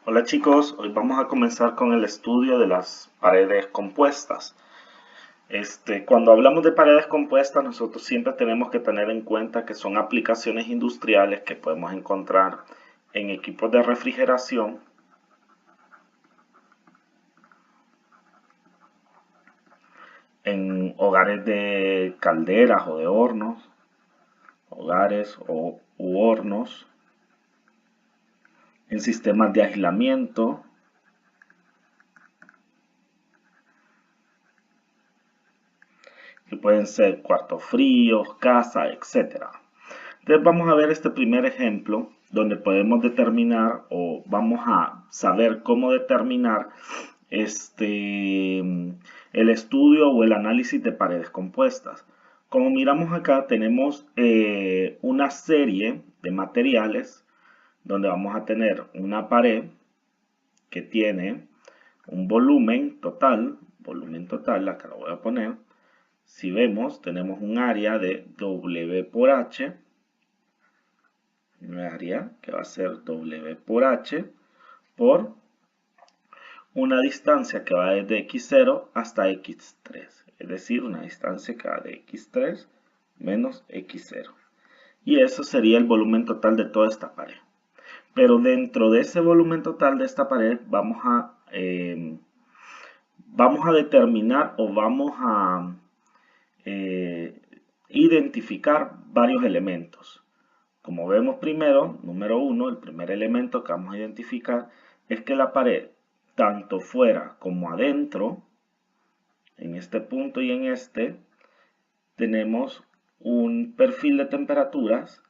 Hola chicos, hoy vamos a comenzar con el estudio de las paredes compuestas. Cuando hablamos de paredes compuestas, nosotros siempre tenemos que tener en cuenta que son aplicaciones industriales que podemos encontrar en equipos de refrigeración, en hogares de calderas o de hornos, u hornos, en sistemas de aislamiento, que pueden ser cuartos fríos, casa, etc. Entonces vamos a ver este primer ejemplo donde podemos determinar o vamos a saber cómo determinar el estudio o el análisis de paredes compuestas. Como miramos acá tenemos una serie de materiales donde vamos a tener una pared que tiene un volumen total, acá lo voy a poner. Si vemos, tenemos un área de W por H, un área que va a ser W por H por una distancia que va desde X0 hasta X3, es decir, una distancia que va de X3 menos X0. Y eso sería el volumen total de toda esta pared. Pero dentro de ese volumen total de esta pared vamos a determinar o vamos a identificar varios elementos. Como vemos primero, número 1, el primer elemento que vamos a identificar es que la pared, tanto fuera como adentro, en este punto y en este, tenemos un perfil de temperaturas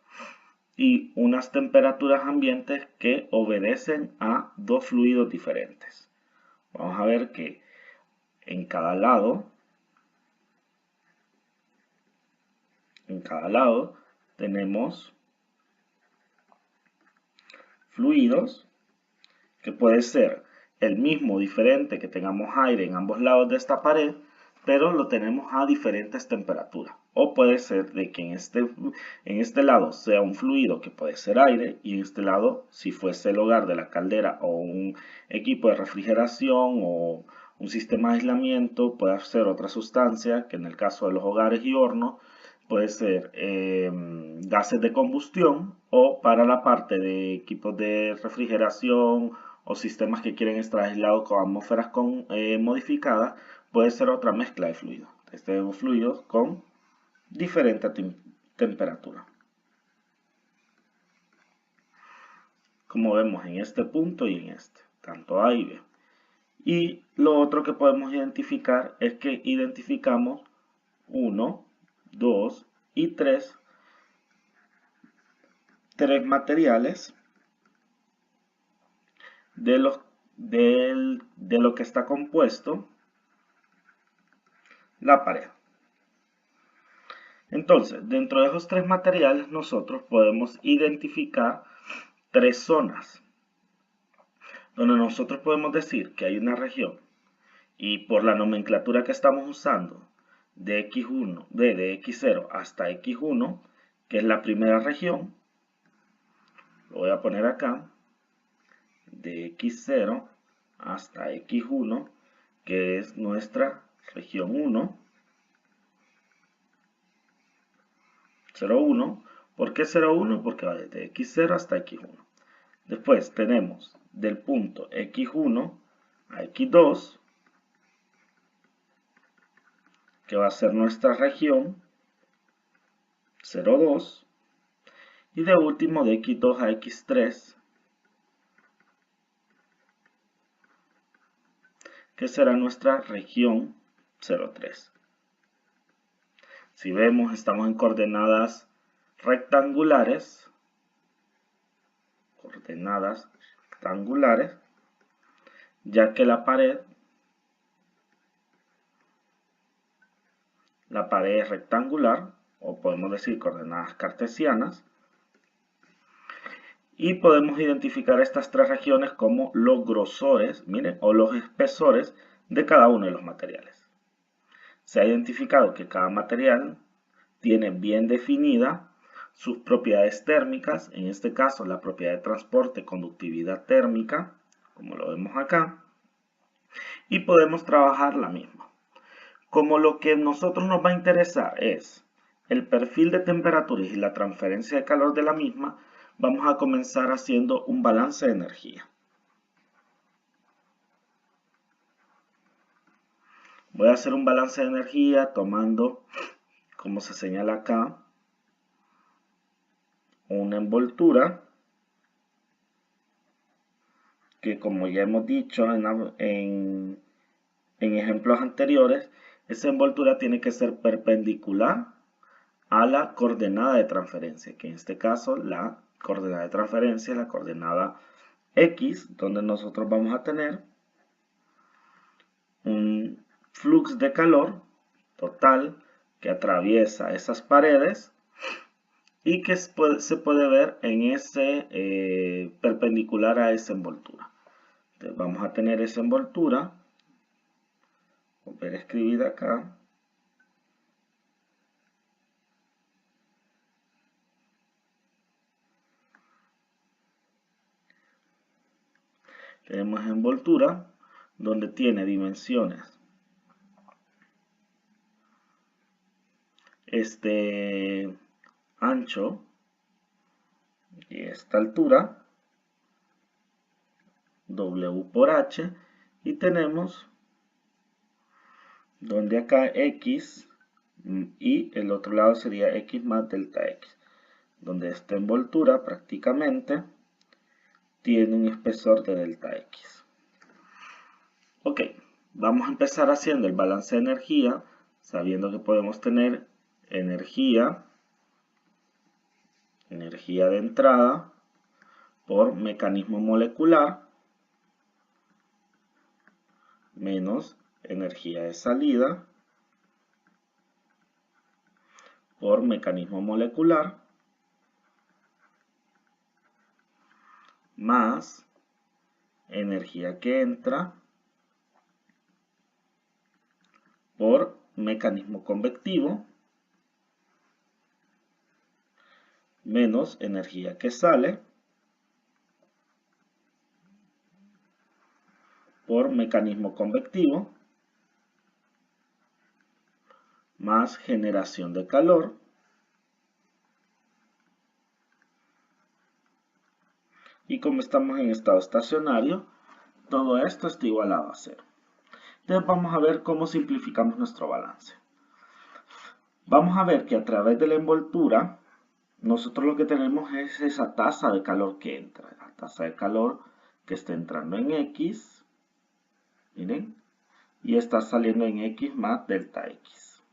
y unas temperaturas ambientes que obedecen a dos fluidos diferentes. Vamos a ver que en cada lado tenemos fluidos que puede ser el mismo, diferente, que tengamos aire en ambos lados de esta pared, pero lo tenemos a diferentes temperaturas. O puede ser de que en este lado sea un fluido que puede ser aire, y en este lado, si fuese el hogar de la caldera o un equipo de refrigeración o un sistema de aislamiento, puede ser otra sustancia, que en el caso de los hogares y hornos, puede ser gases de combustión, o para la parte de equipos de refrigeración o sistemas que quieren estar aislados con atmósferas modificadas, puede ser otra mezcla de fluidos. Fluidos con diferente temperatura. Como vemos en este punto y en este, tanto A y B. Y lo otro que podemos identificar es que identificamos 1, 2 y 3 materiales de lo que está compuesto la pared. Entonces, dentro de esos tres materiales nosotros podemos identificar tres zonas donde nosotros podemos decir que hay una región, y por la nomenclatura que estamos usando de X1, de X0 hasta X1, que es la primera región, lo voy a poner acá, de X0 hasta X1, que es nuestra región 1, 0,1. ¿Por qué 0,1? Porque va desde X0 hasta X1. Después tenemos del punto X1 a X2, que va a ser nuestra región 0,2. Y de último de X2 a X3, que será nuestra región 0,3. Si vemos, estamos en coordenadas rectangulares, ya que la pared es rectangular, o podemos decir coordenadas cartesianas, y podemos identificar estas tres regiones como los grosores, miren, o los espesores de cada uno de los materiales. Se ha identificado que cada material tiene bien definida sus propiedades térmicas, en este caso la propiedad de transporte, conductividad térmica, como lo vemos acá, y podemos trabajar la misma. Como lo que a nosotros nos va a interesar es el perfil de temperaturas y la transferencia de calor de la misma, vamos a comenzar haciendo un balance de energía. Voy a hacer un balance de energía tomando, como se señala acá, una envoltura que, como ya hemos dicho en ejemplos anteriores, esa envoltura tiene que ser perpendicular a la coordenada de transferencia, que en este caso la coordenada de transferencia es la coordenada X, donde nosotros vamos a tener un flux de calor total que atraviesa esas paredes y que se puede ver en ese perpendicular a esa envoltura. Entonces vamos a tener esa envoltura, volver a escribir acá, tenemos envoltura donde tiene dimensiones este ancho y esta altura W por H, y tenemos donde acá X y el otro lado sería X más delta X, donde esta envoltura prácticamente tiene un espesor de delta X. Ok, vamos a empezar haciendo el balance de energía, sabiendo que podemos tener energía de entrada por mecanismo molecular menos energía de salida por mecanismo molecular más energía que entra por mecanismo convectivo menos energía que sale por mecanismo convectivo más generación de calor y como estamos en estado estacionario, todo esto está igualado a 0. Entonces vamos a ver cómo simplificamos nuestro balance. Vamos a ver que a través de la envoltura, nosotros lo que tenemos es esa tasa de calor que entra. La tasa de calor que está entrando en X, miren, y está saliendo en X más delta X.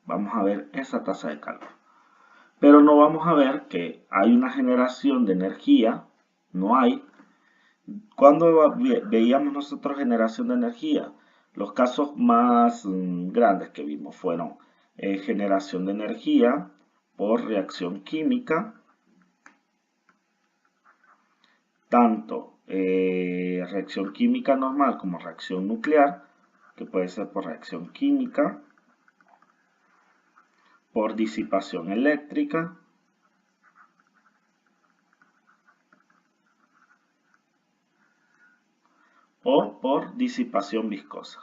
Vamos a ver esa tasa de calor. Pero no vamos a ver que hay una generación de energía, no hay. Cuando veíamos nosotros generación de energía, los casos más grandes que vimos fueron generación de energía por reacción química, tanto reacción química normal como reacción nuclear, que puede ser por reacción química, por disipación eléctrica, o por disipación viscosa.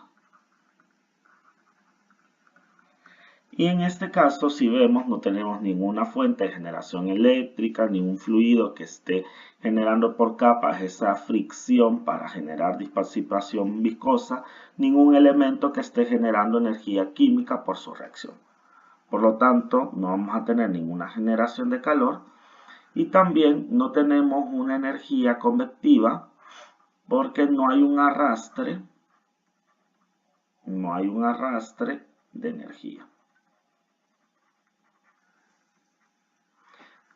Y en este caso, si vemos, no tenemos ninguna fuente de generación eléctrica, ningún fluido que esté generando por capas esa fricción para generar disipación viscosa, ningún elemento que esté generando energía química por su reacción. Por lo tanto, no vamos a tener ninguna generación de calor y también no tenemos una energía convectiva porque no hay un arrastre de energía.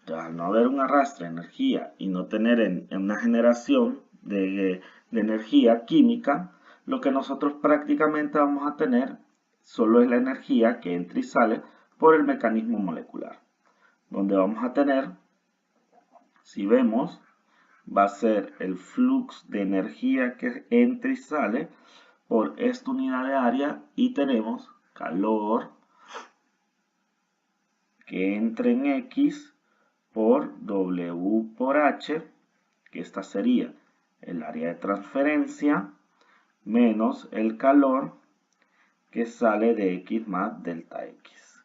Entonces, al no haber un arrastre de energía y no tener una generación de energía química, lo que nosotros prácticamente vamos a tener solo es la energía que entra y sale por el mecanismo molecular, donde vamos a tener, si vemos, va a ser el flux de energía que entra y sale por esta unidad de área y tenemos calor que entra en X por W por H, que esta sería el área de transferencia menos el calor que sale de X más delta X,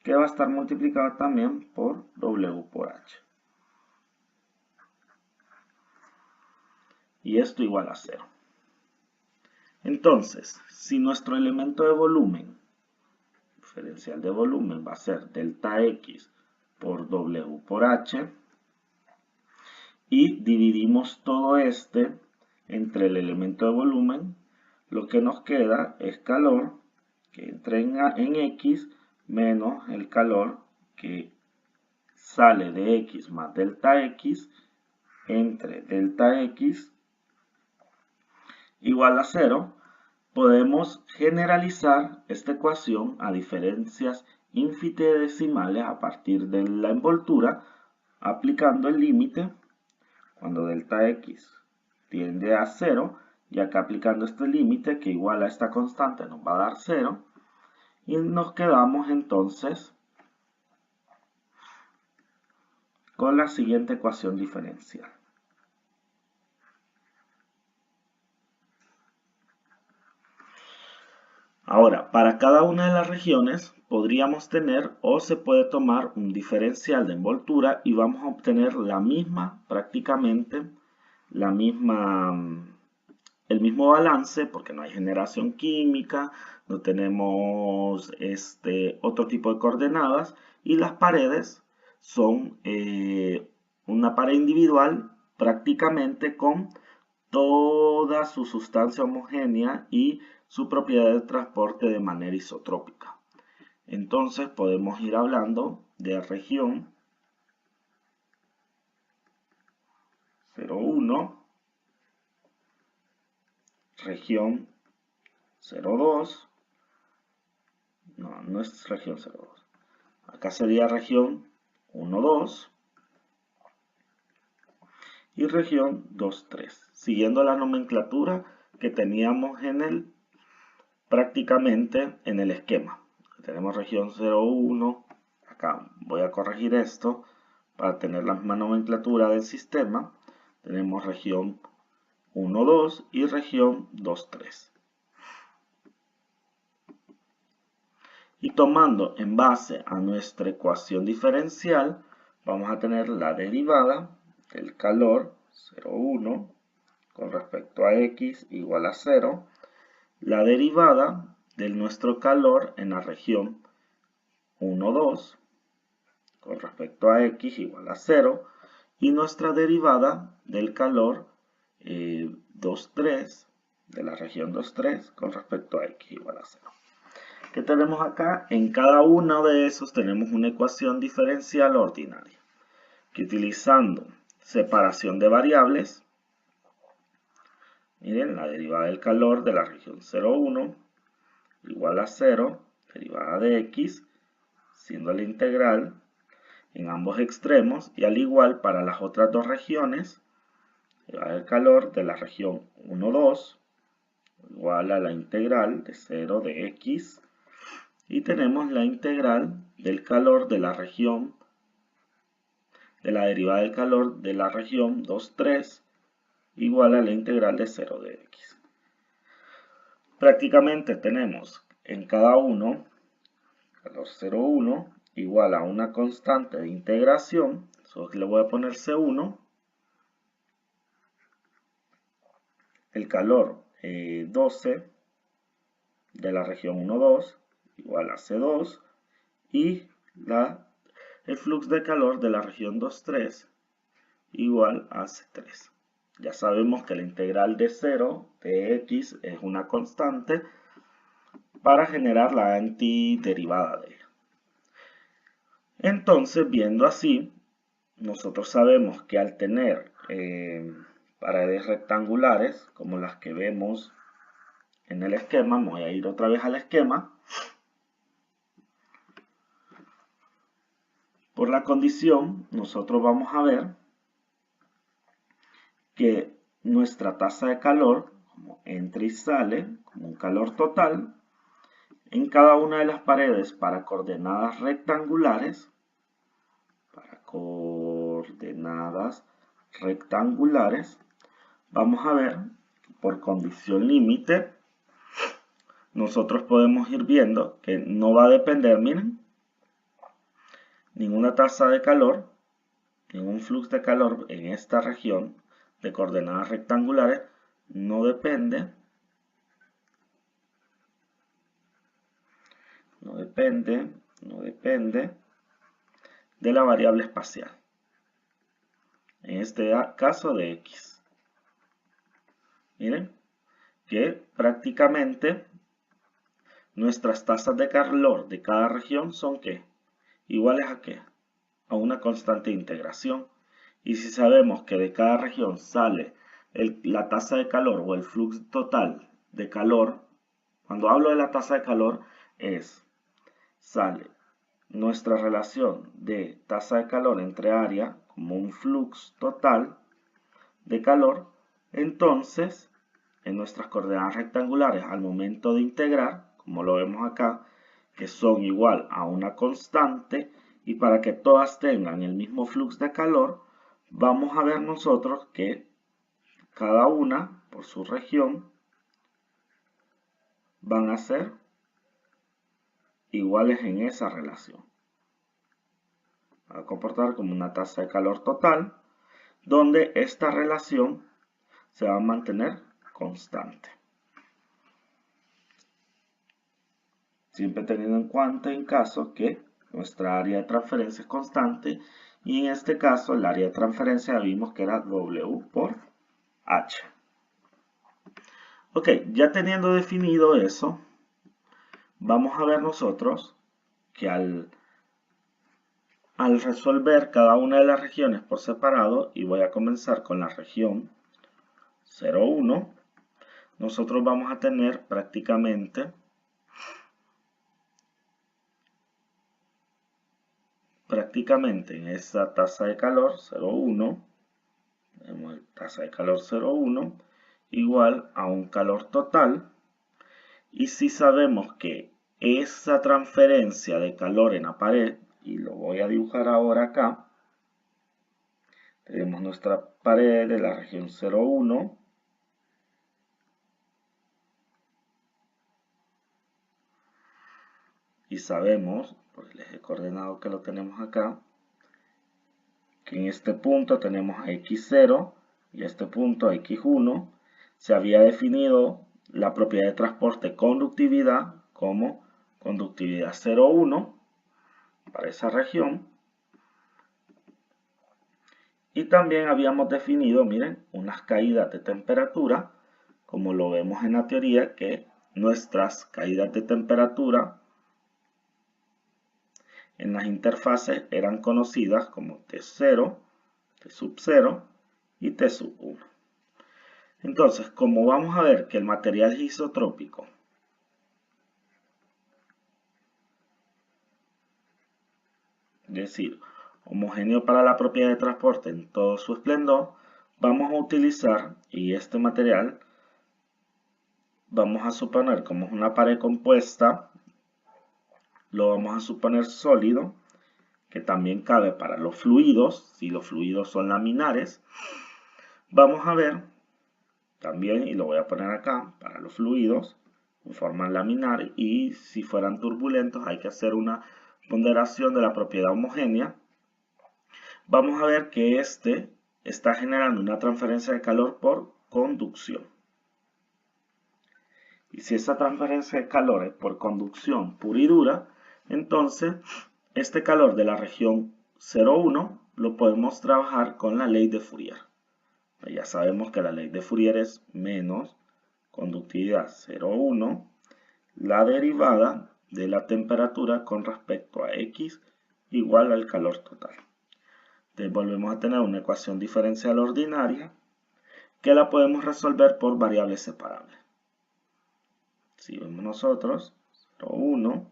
que va a estar multiplicado también por W por H. Y esto igual a 0. Entonces, si nuestro elemento de volumen, diferencial de volumen, va a ser delta X por W por H, y dividimos todo este entre el elemento de volumen, lo que nos queda es calor que entra en X menos el calor que sale de X más delta X entre delta X igual a 0. Podemos generalizar esta ecuación a diferencias infinitesimales a partir de la envoltura, aplicando el límite cuando delta X tiende a 0, y acá aplicando este límite que igual a esta constante nos va a dar 0, y nos quedamos entonces con la siguiente ecuación diferencial. Ahora, para cada una de las regiones podríamos tener o se puede tomar un diferencial de envoltura y vamos a obtener la misma, prácticamente el mismo balance, porque no hay generación química, no tenemos otro tipo de coordenadas, y las paredes son una pared individual prácticamente con toda su sustancia homogénea y su propiedad de transporte de manera isotrópica. Entonces podemos ir hablando de región 0,1, región 0,2, no es región 0,2, acá sería región 1,2 y región 2,3, siguiendo la nomenclatura que teníamos prácticamente en el esquema. Tenemos región 0,1, acá voy a corregir esto para tener la misma nomenclatura del sistema. Tenemos región 1,2 y región 2,3. Y tomando en base a nuestra ecuación diferencial, vamos a tener la derivada del calor 0,1 con respecto a X igual a 0, la derivada de nuestro calor en la región 1,2 con respecto a X igual a 0, y nuestra derivada del calor 2,3 de la región 2,3 con respecto a X igual a 0. ¿Qué tenemos acá? En cada uno de esos tenemos una ecuación diferencial ordinaria, que utilizando separación de variables, miren, la derivada del calor de la región 0,1 igual a 0, derivada de X, siendo la integral en ambos extremos, y al igual para las otras dos regiones, derivada del calor de la región 1,2 igual a la integral de 0 de X, y tenemos la integral del calor de la región, de la derivada del calor de la región 2,3 igual a la integral de 0 de X. Prácticamente tenemos en cada uno calor 0,1 igual a una constante de integración, eso le voy a poner C1, el calor 12 de la región 1,2 igual a C2, y el flux de calor de la región 2,3 igual a C3. Ya sabemos que la integral de 0 de X es una constante para generar la antiderivada de ella. Entonces, viendo así, nosotros sabemos que al tener paredes rectangulares, como las que vemos en el esquema, me voy a ir otra vez al esquema. Por la condición, nosotros vamos a ver que nuestra tasa de calor, como entra y sale, como un calor total, en cada una de las paredes para coordenadas rectangulares, rectangulares, vamos a ver por condición límite, nosotros podemos ir viendo que no va a depender, miren, ninguna tasa de calor, ningún flujo de calor en esta región de coordenadas rectangulares no depende de la variable espacial. En este caso de X. Miren que prácticamente nuestras tasas de calor de cada región son ¿qué? Iguales a ¿qué? A una constante de integración. Y si sabemos que de cada región sale la tasa de calor o el flujo total de calor, cuando hablo de la tasa de calor sale nuestra relación de tasa de calor entre área como un flux total de calor, entonces en nuestras coordenadas rectangulares al momento de integrar, como lo vemos acá, que son igual a una constante, y para que todas tengan el mismo flux de calor, vamos a ver nosotros que cada una por su región van a ser iguales en esa relación. Va a comportar como una tasa de calor total, donde esta relación se va a mantener constante. Siempre teniendo en cuenta en caso que nuestra área de transferencia es constante, y en este caso el área de transferencia vimos que era W por H. Ok, ya teniendo definido eso, vamos a ver nosotros que al resolver cada una de las regiones por separado, y voy a comenzar con la región 0,1, nosotros vamos a tener prácticamente en esa tasa de calor 0,1, tenemos tasa de calor 0,1 igual a un calor total, y si sabemos que esa transferencia de calor en la pared, y lo voy a dibujar ahora acá, tenemos nuestra pared de la región 0,1, y sabemos, por el eje coordenado que lo tenemos acá, que en este punto tenemos a X0 y este punto a X1, se había definido la propiedad de transporte conductividad como conductividad 0,1 para esa región. Y también habíamos definido, miren, unas caídas de temperatura, como lo vemos en la teoría, que nuestras caídas de temperatura en las interfaces eran conocidas como T0, T sub 0 y T sub 1. Entonces, como vamos a ver que el material es isotrópico, es decir, homogéneo para la propiedad de transporte en todo su esplendor, vamos a utilizar, y este material vamos a suponer como es una pared compuesta, lo vamos a suponer sólido, que también cabe para los fluidos, si los fluidos son laminares. Vamos a ver también, y lo voy a poner acá, para los fluidos en forma laminar, y si fueran turbulentos hay que hacer una ponderación de la propiedad homogénea. Vamos a ver que este está generando una transferencia de calor por conducción. Y si esa transferencia de calor es por conducción pura y dura, entonces este calor de la región 0,1 lo podemos trabajar con la ley de Fourier. Ya sabemos que la ley de Fourier es menos conductividad 0,1, la derivada de la temperatura con respecto a X igual al calor total. Entonces volvemos a tener una ecuación diferencial ordinaria que la podemos resolver por variables separables. Si vemos nosotros 0,1,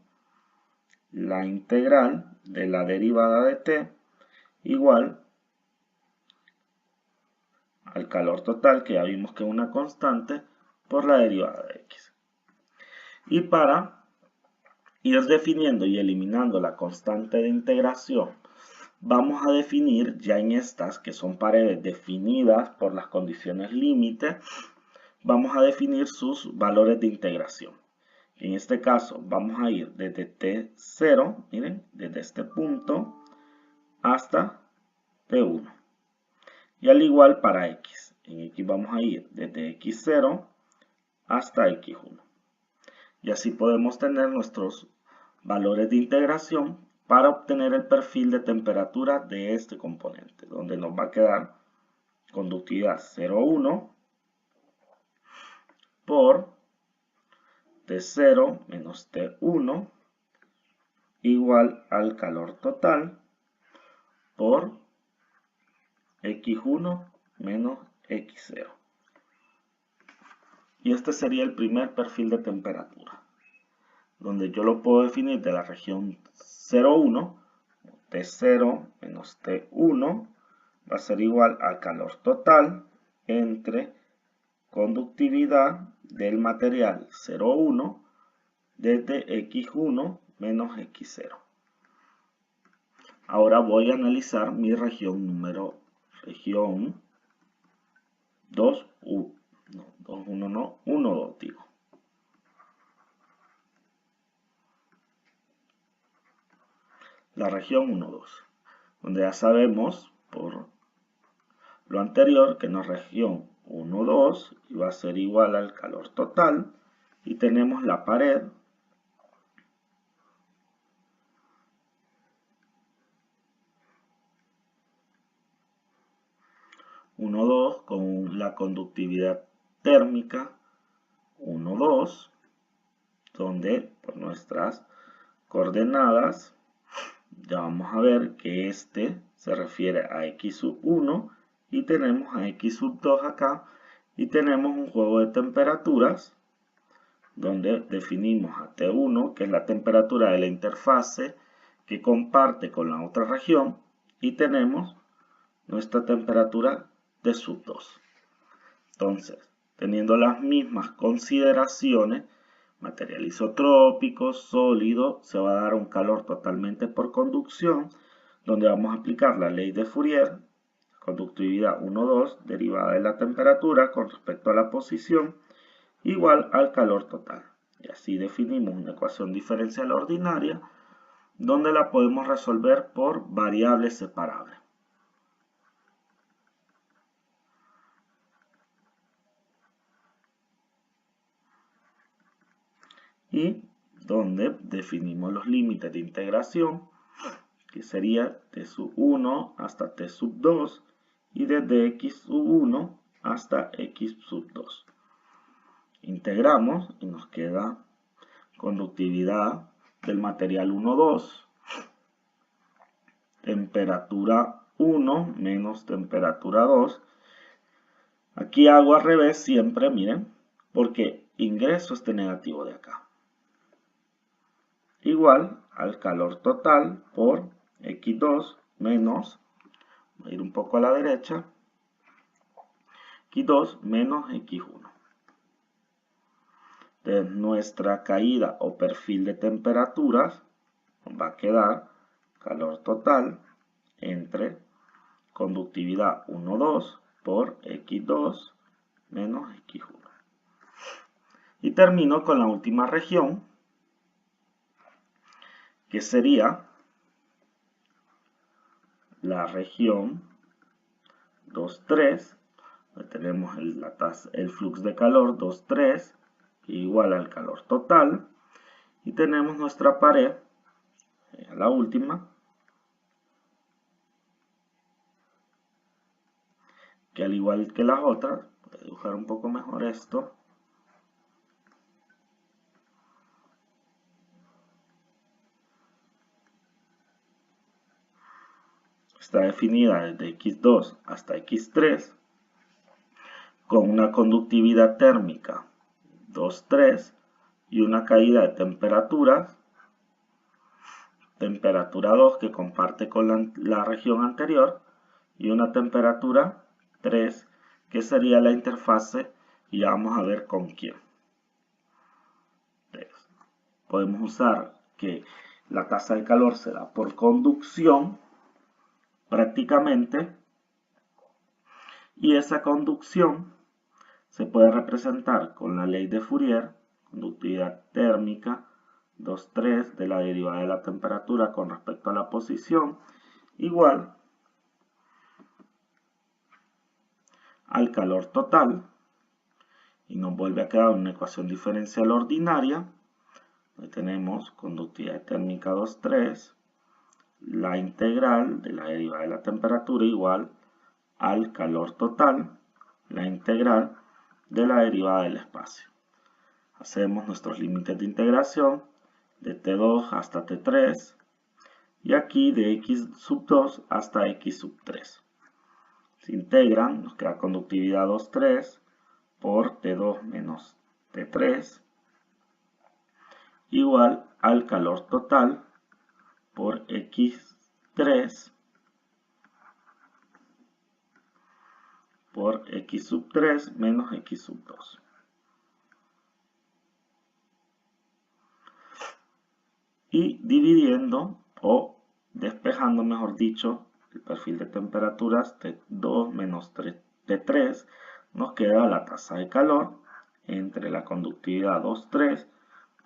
la integral de la derivada de t igual al calor total, que ya vimos que es una constante, por la derivada de x. Y para ir definiendo y eliminando la constante de integración vamos a definir ya en estas, que son paredes definidas por las condiciones límite, vamos a definir sus valores de integración. En este caso vamos a ir desde T0, miren, desde este punto hasta T1. Y al igual para X. En X vamos a ir desde X0 hasta X1. Y así podemos tener nuestros valores de integración para obtener el perfil de temperatura de este componente, donde nos va a quedar conductividad 0,1 por T0 menos T1 igual al calor total por X1 menos X0. Y este sería el primer perfil de temperatura, donde yo lo puedo definir de la región 0,1, T0 menos T1 va a ser igual al calor total entre conductividad del material 0,1 desde X1 menos X0. Ahora voy a analizar mi región 2, 1, 2, digo. La región 1, 2, donde ya sabemos por lo anterior que en la región 1, 2 iba a ser igual al calor total y tenemos la pared con la conductividad térmica 1, 2, donde por nuestras coordenadas ya vamos a ver que este se refiere a X1 y tenemos a X2 acá y tenemos un juego de temperaturas donde definimos a T1, que es la temperatura de la interfase que comparte con la otra región, y tenemos nuestra temperatura de sub 2. Entonces, teniendo las mismas consideraciones, material isotrópico, sólido, se va a dar un calor totalmente por conducción, donde vamos a aplicar la ley de Fourier, conductividad 1,2, derivada de la temperatura con respecto a la posición, igual al calor total. Y así definimos una ecuación diferencial ordinaria, donde la podemos resolver por variables separables. Y donde definimos los límites de integración, que sería T sub 1 hasta T sub 2 y desde X sub 1 hasta X sub 2. Integramos y nos queda conductividad del material 1, 2, temperatura 1 menos temperatura 2. Aquí hago al revés siempre, miren, porque ingreso este negativo de acá. Igual al calor total por X2 menos, voy a ir un poco a la derecha, X2 menos X1. De nuestra caída o perfil de temperaturas va a quedar calor total entre conductividad 1, 2 por X2 menos X1. Y termino con la última región, que sería la región 2, 3, donde tenemos el flux de calor 2, 3, igual al calor total, y tenemos nuestra pared, la última, que al igual que las otras, voy a dibujar un poco mejor esto, está definida desde X2 hasta X3 con una conductividad térmica 2, 3 y una caída de temperaturas, temperatura 2 que comparte con la región anterior y una temperatura 3 que sería la interfase y ya vamos a ver con quién. Entonces, podemos usar que la tasa de calor se da por conducción prácticamente, y esa conducción se puede representar con la ley de Fourier, conductividad térmica 2,3 de la derivada de la temperatura con respecto a la posición, igual al calor total, y nos vuelve a quedar una ecuación diferencial ordinaria, donde tenemos conductividad térmica 2,3, la integral de la derivada de la temperatura igual al calor total, la integral de la derivada del espacio. Hacemos nuestros límites de integración de T2 hasta T3 y aquí de X sub 2 hasta X sub 3. Se integran, nos queda conductividad 2,3 por T2 menos T3 igual al calor total por X3 por X sub 3 menos X sub 2. Y dividiendo o despejando, mejor dicho, el perfil de temperaturas T2 menos T3, nos queda la tasa de calor entre la conductividad 2,3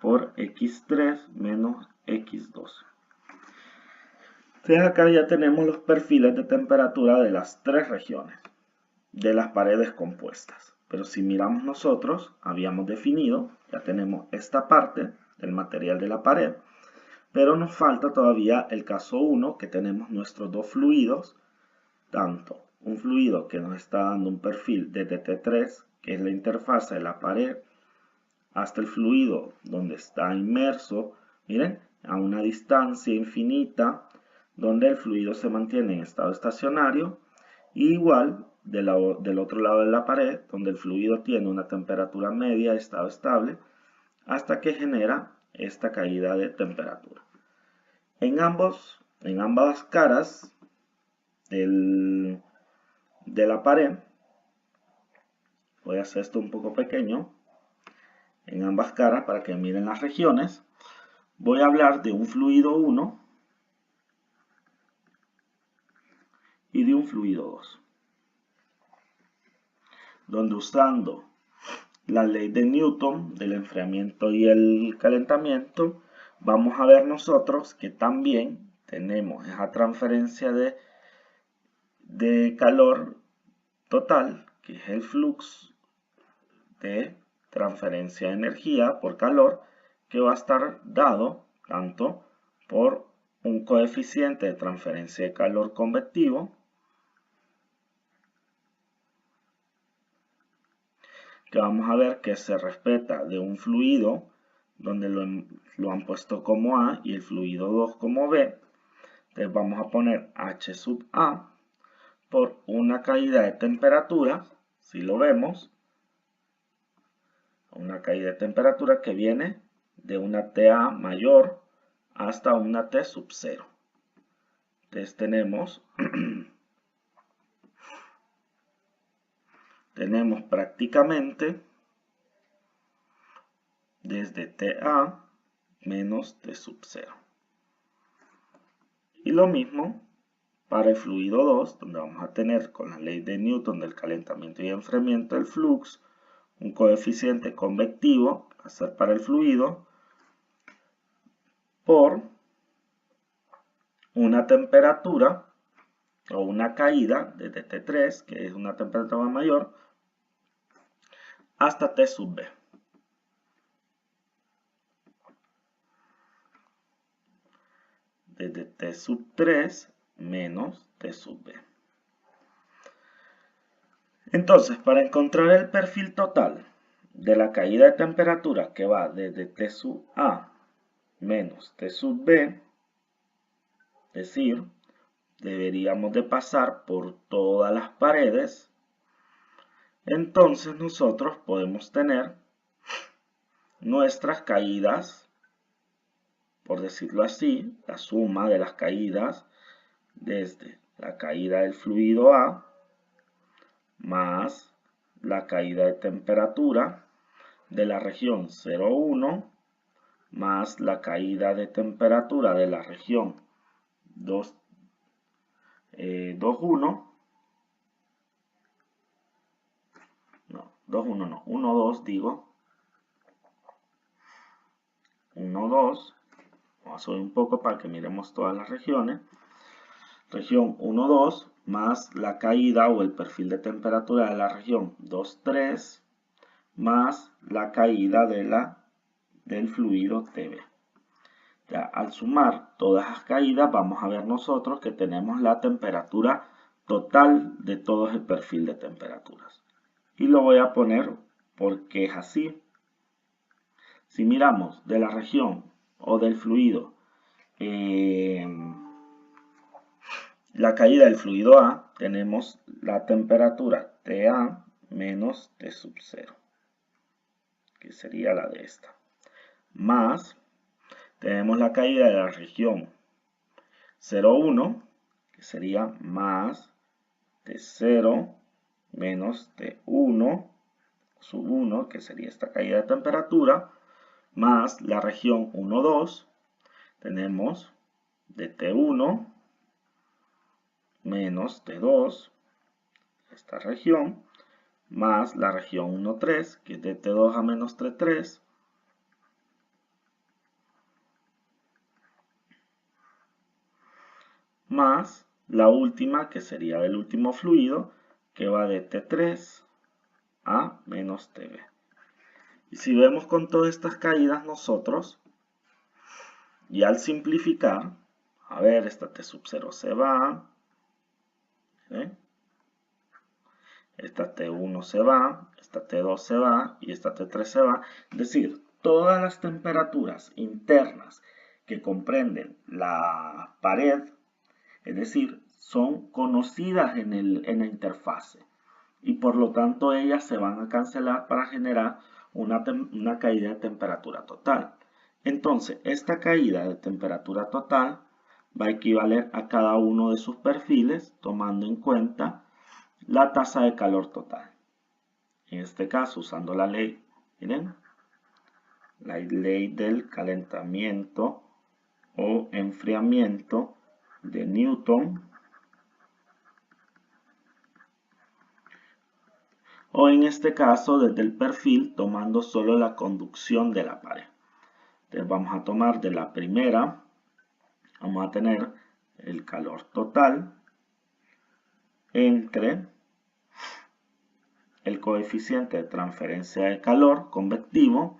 por X3 menos X2. Entonces acá ya tenemos los perfiles de temperatura de las tres regiones de las paredes compuestas. Pero si miramos nosotros, habíamos definido, ya tenemos esta parte del material de la pared, pero nos falta todavía el caso 1, que tenemos nuestros dos fluidos, tanto un fluido que nos está dando un perfil desde T3, que es la interfase de la pared, hasta el fluido donde está inmerso, miren, a una distancia infinita, donde el fluido se mantiene en estado estacionario, y igual del otro lado de la pared, donde el fluido tiene una temperatura media de estado estable, hasta que genera esta caída de temperatura. En ambas caras de la pared, voy a hacer esto un poco pequeño, en ambas caras para que miren las regiones, voy a hablar de un fluido 1 y de un fluido 2, donde usando la ley de Newton del enfriamiento y el calentamiento, vamos a ver nosotros que también tenemos esa transferencia de calor total, que es el flux de transferencia de energía por calor, que va a estar dado tanto por un coeficiente de transferencia de calor convectivo, que vamos a ver que se respeta de un fluido donde lo han puesto como A y el fluido 2 como B. Entonces vamos a poner H sub A por una caída de temperatura, si lo vemos, una caída de temperatura que viene de una TA mayor hasta una T sub 0. Entonces tenemos prácticamente desde TA menos T sub 0. Y lo mismo para el fluido 2, donde vamos a tener con la ley de Newton del calentamiento y enfriamiento del flux, un coeficiente convectivo, va a ser para el fluido, por una temperatura o una caída desde T3, que es una temperatura mayor, hasta T sub B. Desde T sub 3 menos T sub B. Entonces, para encontrar el perfil total de la caída de temperatura que va desde T sub A menos T sub B, es decir, deberíamos de pasar por todas las paredes, entonces nosotros podemos tener nuestras caídas, por decirlo así, la suma de las caídas desde la caída del fluido A más la caída de temperatura de la región 0,1 más la caída de temperatura de la región 2, 2,1. No, 2,1 no, 1,2 digo. 1,2. Vamos a subir un poco para que miremos todas las regiones. Región 1,2 más la caída o el perfil de temperatura de la región 2,3 más la caída del fluido TB. Ya, al sumar todas las caídas vamos a ver nosotros que tenemos la temperatura total de todo el perfil de temperaturas. Y lo voy a poner porque es así. Si miramos de la región o del fluido, la caída del fluido A, tenemos la temperatura TA menos T sub 0, que sería la de esta. Más, tenemos la caída de la región 0,1, que sería más T0 menos T1 sub 1, que sería esta caída de temperatura, más la región 1,2, tenemos de T1 menos T2, esta región, más la región 1,3, que es de T2 a menos T3, más la última, que sería del último fluido, que va de T3 a menos TB. Y si vemos con todas estas caídas nosotros, y al simplificar, a ver, esta T sub 0 se va, esta T1 se va, esta T2 se va y esta T3 se va. Es decir, todas las temperaturas internas que comprenden la pared, es decir, son conocidas en la interfase y por lo tanto ellas se van a cancelar para generar una caída de temperatura total. Entonces, esta caída de temperatura total va a equivaler a cada uno de sus perfiles tomando en cuenta la tasa de calor total. En este caso, usando la ley, miren, la ley del calentamiento o enfriamiento de Newton, o en este caso desde el perfil tomando solo la conducción de la pared. Entonces vamos a tomar de la primera, vamos a tener el calor total entre el coeficiente de transferencia de calor convectivo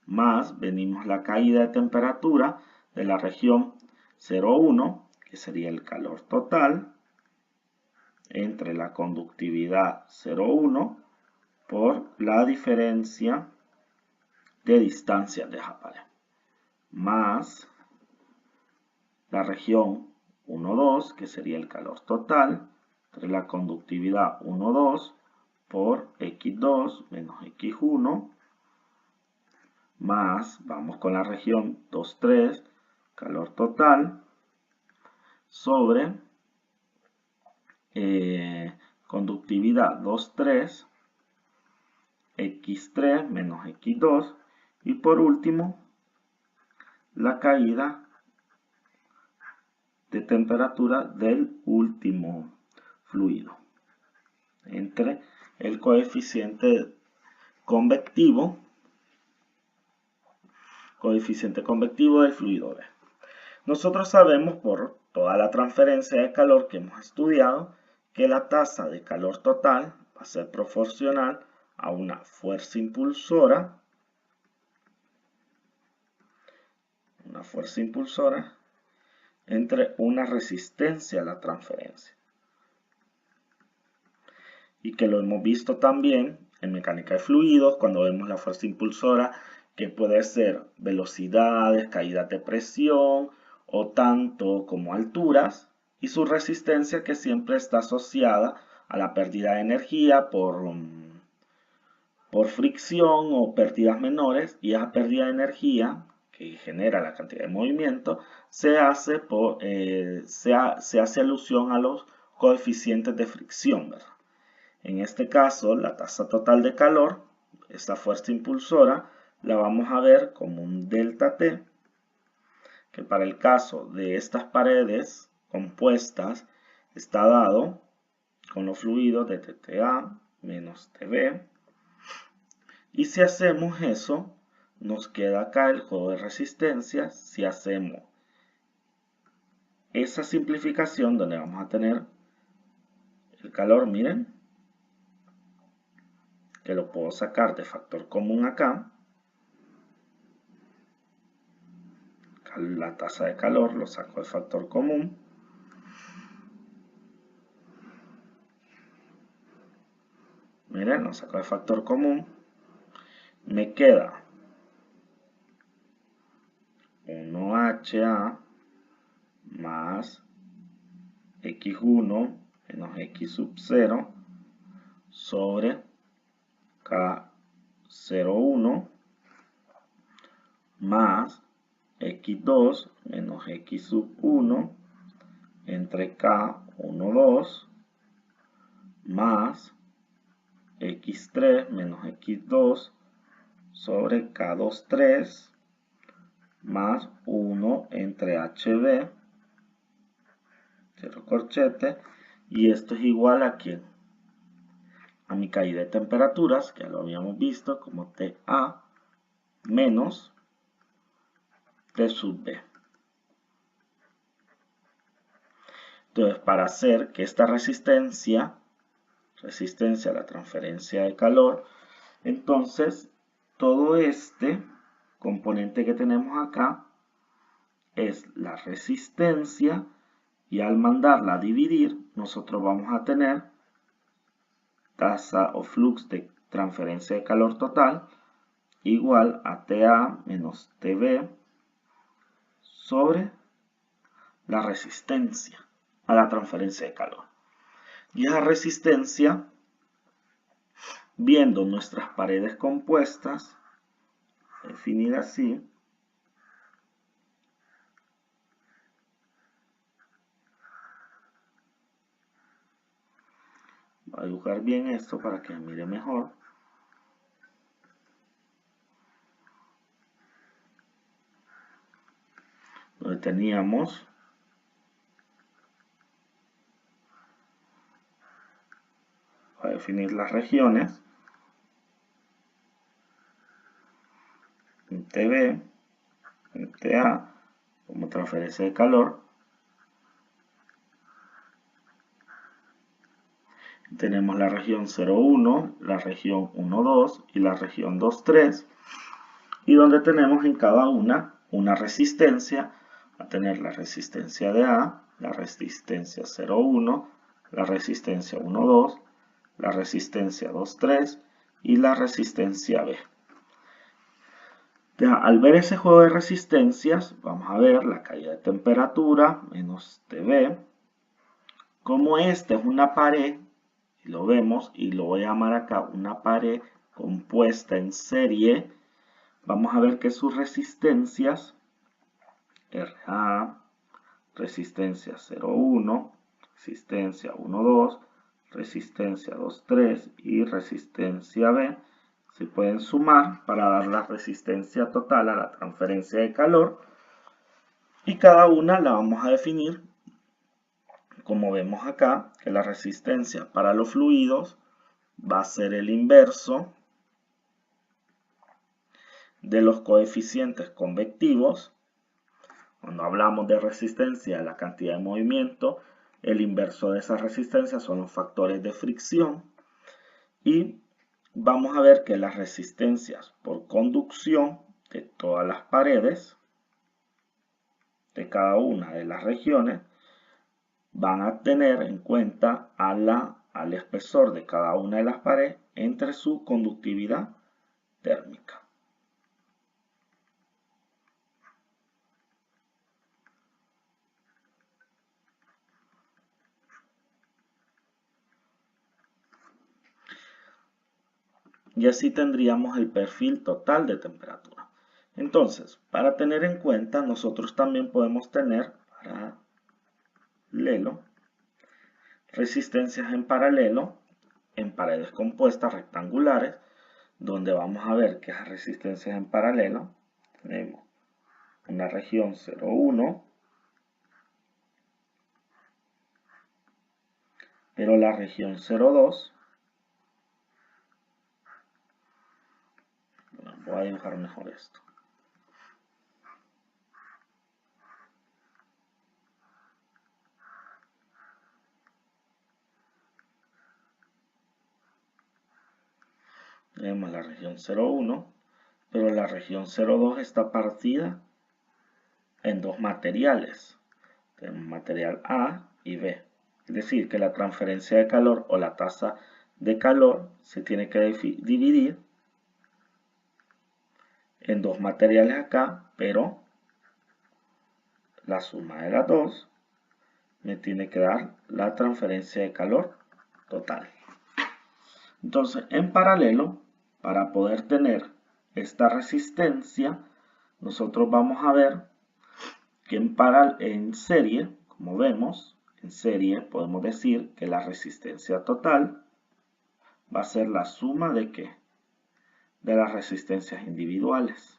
más venimos la caída de temperatura de la región 0,1, que sería el calor total, entre la conductividad 0,1 por la diferencia de distancia de la pared, más la región 1,2, que sería el calor total, entre la conductividad 1,2 por X2 menos X1, más, vamos con la región 2,3, calor total, sobre conductividad 2,3, X3 menos X2, y por último, la caída de temperatura del último fluido, entre el coeficiente convectivo del fluido B. Nosotros sabemos por toda la transferencia de calor que hemos estudiado que la tasa de calor total va a ser proporcional a una fuerza impulsora, entre una resistencia a la transferencia. Y que lo hemos visto también en mecánica de fluidos, cuando vemos la fuerza impulsora, que puede ser velocidades, caídas de presión, o tanto como alturas, y su resistencia que siempre está asociada a la pérdida de energía por fricción o pérdidas menores, y esa pérdida de energía que genera la cantidad de movimiento se hace alusión a los coeficientes de fricción, ¿verdad? En este caso, la tasa total de calor, esta fuerza impulsora, la vamos a ver como un delta T, que para el caso de estas paredes compuestas está dado con los fluidos de TA menos TB. Y si hacemos eso, nos queda acá el juego de resistencias. Si hacemos esa simplificación donde vamos a tener el calor, miren, que lo puedo sacar de factor común acá. La tasa de calor lo saco de factor común. Miren, lo saco de factor común. Me queda 1HA más X1 menos X sub 0 sobre K01 más X2 menos X sub 1 entre K12 más X3 menos X2 sobre K23 más 1 entre HB, 0 corchete, y esto es igual a ¿quién? A mi caída de temperaturas, que ya lo habíamos visto como TA menos T sub B. Entonces, para hacer que esta resistencia a la transferencia de calor, entonces todo este componente que tenemos acá es la resistencia, y al mandarla a dividir, nosotros vamos a tener tasa o flux de transferencia de calor total igual a TA menos TB sobre la resistencia a la transferencia de calor. Y esa resistencia, viendo nuestras paredes compuestas, definida así, voy a dibujar bien esto para que mire mejor. Donde teníamos a definir las regiones en TB, en TA como transferencia de calor. Tenemos la región 0,1, la región 1,2 y la región 2,3, y donde tenemos en cada una resistencia. Va a tener la resistencia de A, la resistencia 0,1, la resistencia 1,2, la resistencia 2,3 y la resistencia B. Ya, al ver ese juego de resistencias, vamos a ver la caída de temperatura menos TB. Como esta es una pared, y lo vemos, y lo voy a llamar acá una pared compuesta en serie, vamos a ver que sus resistencias, RA, resistencia 0,1, resistencia 1,2, resistencia 2,3 y resistencia B, se pueden sumar para dar la resistencia total a la transferencia de calor, y cada una la vamos a definir como vemos acá, que la resistencia para los fluidos va a ser el inverso de los coeficientes convectivos. Cuando hablamos de resistencia a la cantidad de movimiento, el inverso de esa resistencia son los factores de fricción. Y vamos a ver que las resistencias por conducción de todas las paredes, de cada una de las regiones, van a tener en cuenta al espesor de cada una de las paredes entre su conductividad térmica. Y así tendríamos el perfil total de temperatura. Entonces, para tener en cuenta, nosotros también podemos tener paralelo, resistencias en paralelo en paredes compuestas rectangulares, donde vamos a ver que esas resistencias en paralelo tenemos una región 0,1, pero la región 0,2, voy a dibujar mejor esto. Tenemos la región 0,1, pero la región 0,2 está partida en dos materiales. Tenemos material A y B. Es decir, que la transferencia de calor o la tasa de calor se tiene que dividir en dos materiales acá, pero la suma de las dos me tiene que dar la transferencia de calor total. Entonces, en paralelo, para poder tener esta resistencia, nosotros vamos a ver que en serie, como vemos, en serie podemos decir que la resistencia total va a ser la suma de ¿qué? De las resistencias individuales.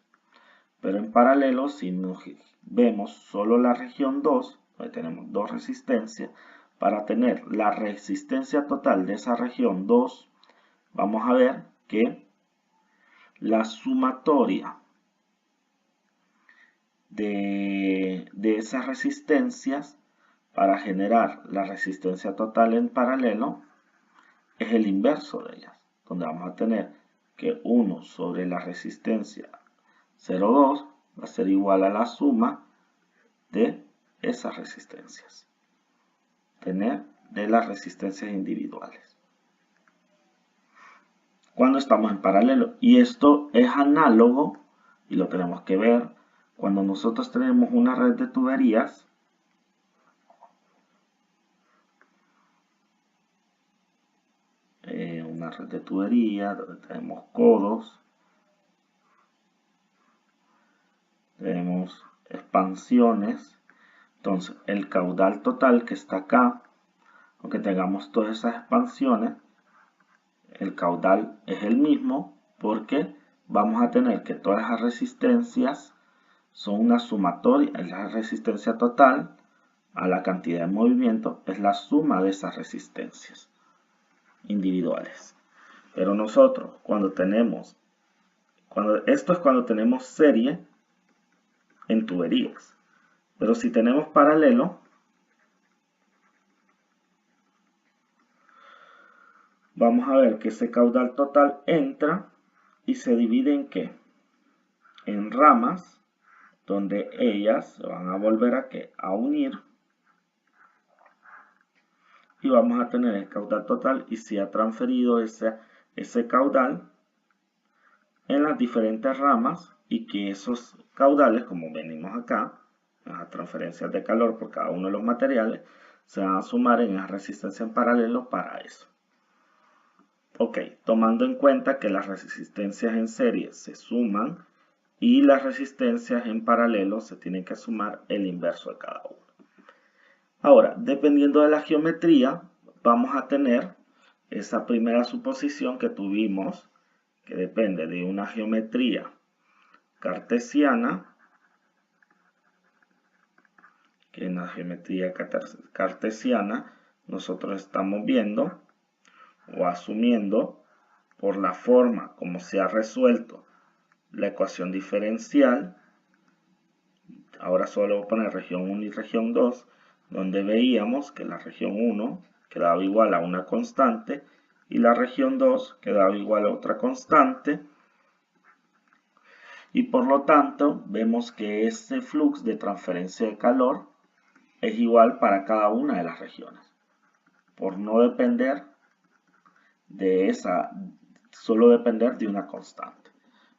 Pero en paralelo, si nos vemos solo la región 2, donde tenemos dos resistencias, para tener la resistencia total de esa región 2, vamos a ver que la sumatoria de esas resistencias para generar la resistencia total en paralelo es el inverso de ellas, donde vamos a tener que 1 sobre la resistencia 0,2 va a ser igual a la suma de esas resistencias, de las resistencias individuales, cuando estamos en paralelo. Y esto es análogo, y lo tenemos que ver, cuando nosotros tenemos una red de tuberías, donde tenemos codos, tenemos expansiones. Entonces el caudal total que está acá, aunque tengamos todas esas expansiones, el caudal es el mismo, porque vamos a tener que todas las resistencias son una sumatoria. La resistencia total a la cantidad de movimiento es la suma de esas resistencias individuales. Pero nosotros esto es cuando tenemos serie en tuberías. Pero si tenemos paralelo, vamos a ver que ese caudal total entra y se divide en ¿qué? En ramas, donde ellas se van a volver a unir, y vamos a tener el caudal total, y se ha transferido ese caudal en las diferentes ramas, y que esos caudales, como venimos acá, las transferencias de calor por cada uno de los materiales, se van a sumar en la resistencia en paralelo para eso. Ok, tomando en cuenta que las resistencias en serie se suman y las resistencias en paralelo se tienen que sumar el inverso de cada uno. Ahora, dependiendo de la geometría, vamos a tener esa primera suposición que tuvimos, que depende de una geometría cartesiana, que en la geometría cartesiana nosotros estamos viendo o asumiendo, por la forma como se ha resuelto la ecuación diferencial. Ahora solo voy a poner región 1 y región 2, donde veíamos que la región 1 quedaba igual a una constante y la región 2 quedaba igual a otra constante, y por lo tanto vemos que ese flux de transferencia de calor es igual para cada una de las regiones, por no depender de solo depender de una constante.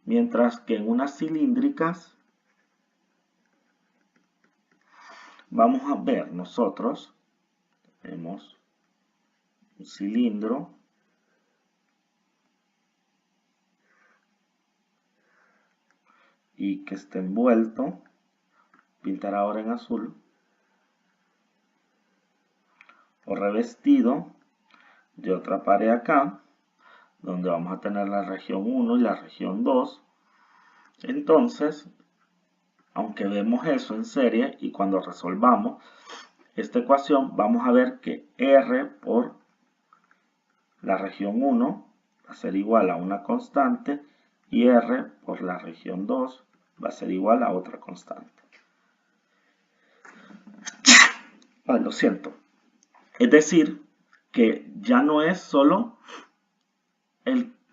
Mientras que en unas cilíndricas vamos a ver nosotros, tenemos un cilindro y que está envuelto, pintar ahora en azul, o revestido de otra pared acá, donde vamos a tener la región 1 y la región 2. Entonces, aunque vemos eso en serie, y cuando resolvamos esta ecuación vamos a ver que R por la región 1 va a ser igual a una constante y R por la región 2 va a ser igual a otra constante. Ay, lo siento. Es decir, que ya no es solo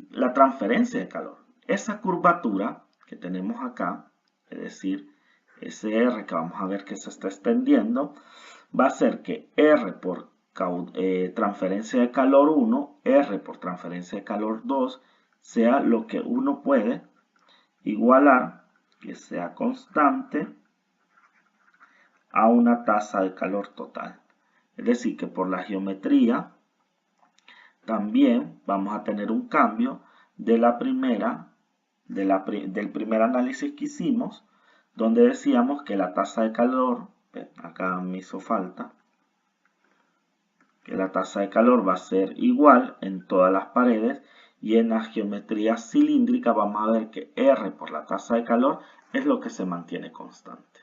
la transferencia de calor. Esa curvatura que tenemos acá, es decir, ese R que vamos a ver que se está extendiendo, va a ser que R por transferencia de calor 1, R por transferencia de calor 2, sea lo que uno puede igualar, que sea constante, a una tasa de calor total. Es decir, que por la geometría también vamos a tener un cambio de la primera, del primer análisis que hicimos, donde decíamos que la tasa de calor, acá me hizo falta, que la tasa de calor va a ser igual en todas las paredes, y en la geometría cilíndrica vamos a ver que R por la tasa de calor es lo que se mantiene constante.